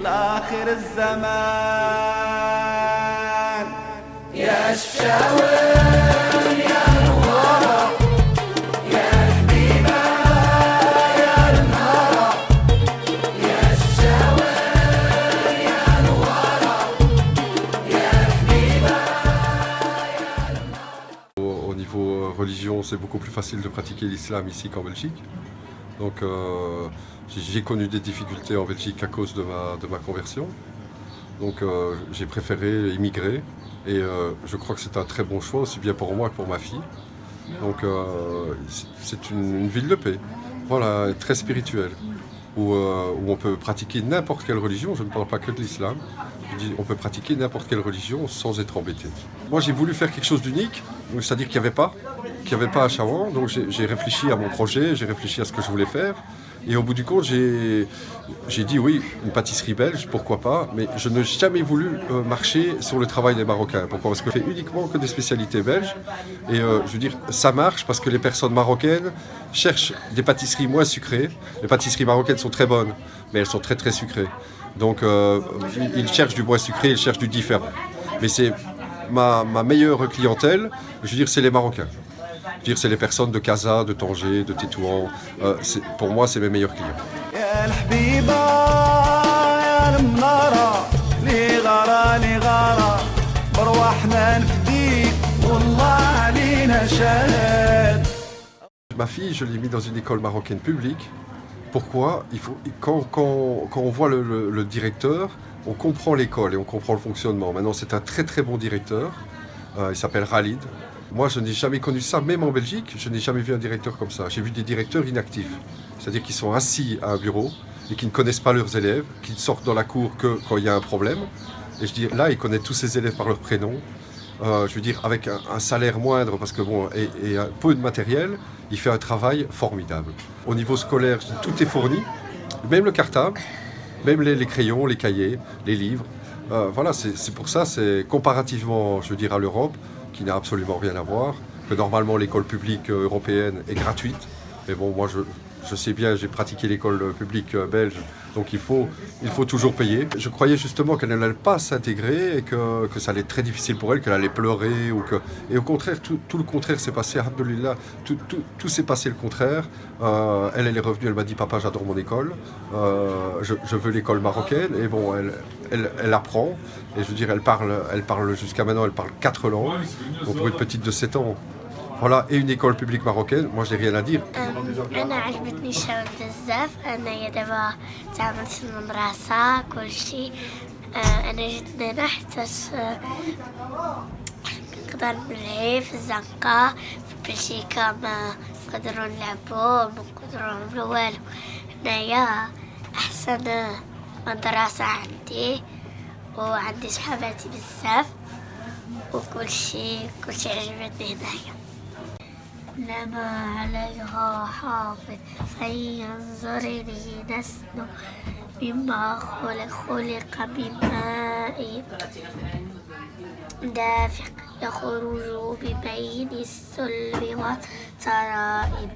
لآخر الزمان يا الشاوين يا الورى يا حبيبة يا المرى يا الشاوين يا الورى يا حبيبة يا المرى. Au niveau religion, c'est beaucoup plus facile de pratiquer l'islam ici qu'en Belgique. Donc j'ai connu des difficultés en Belgique à cause de ma conversion. Donc j'ai préféré immigrer et je crois que c'est un très bon choix aussi bien pour moi que pour ma fille. Donc c'est une ville de paix, voilà, très spirituelle, où on peut pratiquer n'importe quelle religion. Je ne parle pas que de l'islam. Je dis on peut pratiquer n'importe quelle religion sans être embêté. Moi j'ai voulu faire quelque chose d'unique, c'est-à-dire qu'il n'y avait pas à Chawang. Donc j'ai réfléchi à mon projet, j'ai réfléchi à ce que je voulais faire. Et au bout du compte, j'ai dit oui, une pâtisserie belge, pourquoi pas, mais je n'ai jamais voulu marcher sur le travail des Marocains. Pourquoi ? Parce que je fais uniquement que des spécialités belges. Et je veux dire, ça marche parce que les personnes marocaines cherchent des pâtisseries moins sucrées. Les pâtisseries marocaines sont très bonnes, mais elles sont très très sucrées. Donc ils cherchent du moins sucré, ils cherchent du différent. Mais c'est ma meilleure clientèle, je veux dire, c'est les Marocains. C'est les personnes de Casa, de Tanger, de Tétouan. Pour moi, c'est mes meilleurs clients. Ma fille, je l'ai mise dans une école marocaine publique. Pourquoi ? Quand on voit le directeur, on comprend l'école et on comprend le fonctionnement. Maintenant, c'est un très très bon directeur. Il s'appelle Khalid. Moi, je n'ai jamais connu ça, même en Belgique, je n'ai jamais vu un directeur comme ça. J'ai vu des directeurs inactifs, c'est-à-dire qu'ils sont assis à un bureau et qui ne connaissent pas leurs élèves, qui ne sortent dans la cour que quand il y a un problème. Et je dis, là, il connaît tous ses élèves par leur prénom. Je veux dire, avec un salaire moindre, parce que bon, et un peu de matériel, il fait un travail formidable. Au niveau scolaire, tout est fourni, même le cartable, même les crayons, les cahiers, les livres. Voilà, c'est pour ça, c'est comparativement, je veux dire, à l'Europe, qui n'a absolument rien à voir, que normalement l'école publique européenne est gratuite. Mais bon, moi je sais bien, j'ai pratiqué l'école publique belge, donc il faut toujours payer. Je croyais justement qu'elle n'allait pas s'intégrer et que ça allait être très difficile pour elle, qu'elle allait pleurer. Et au contraire, tout le contraire s'est passé, alhamdoulilah, tout s'est passé le contraire. Elle est revenue, elle m'a dit, papa, j'adore mon école, je veux l'école marocaine. Et bon, elle apprend. Et je veux dire, elle parle jusqu'à maintenant, elle parle 4 langues. Donc pour une petite de 7 ans, voilà, et une école publique marocaine, moi j'ai rien à dire. أنا عجبتني الشغل بزاف. أنا دابا تعاملت في المدرسة كل شيء. أنا جيت هنا حتى نقدر نلعب في الزنقة في بلجيكا ما نقدروا نلعبوا ما نقدروا نعملوا والو. هنايا أحسن مدرسة عندي وعندي صحاباتي بزاف وكل شيء عجبتني هنايا. لما عليها حافظ فلينظر إليه نسل مما خلق من ماء دافق يخرج بين الصلب والترائب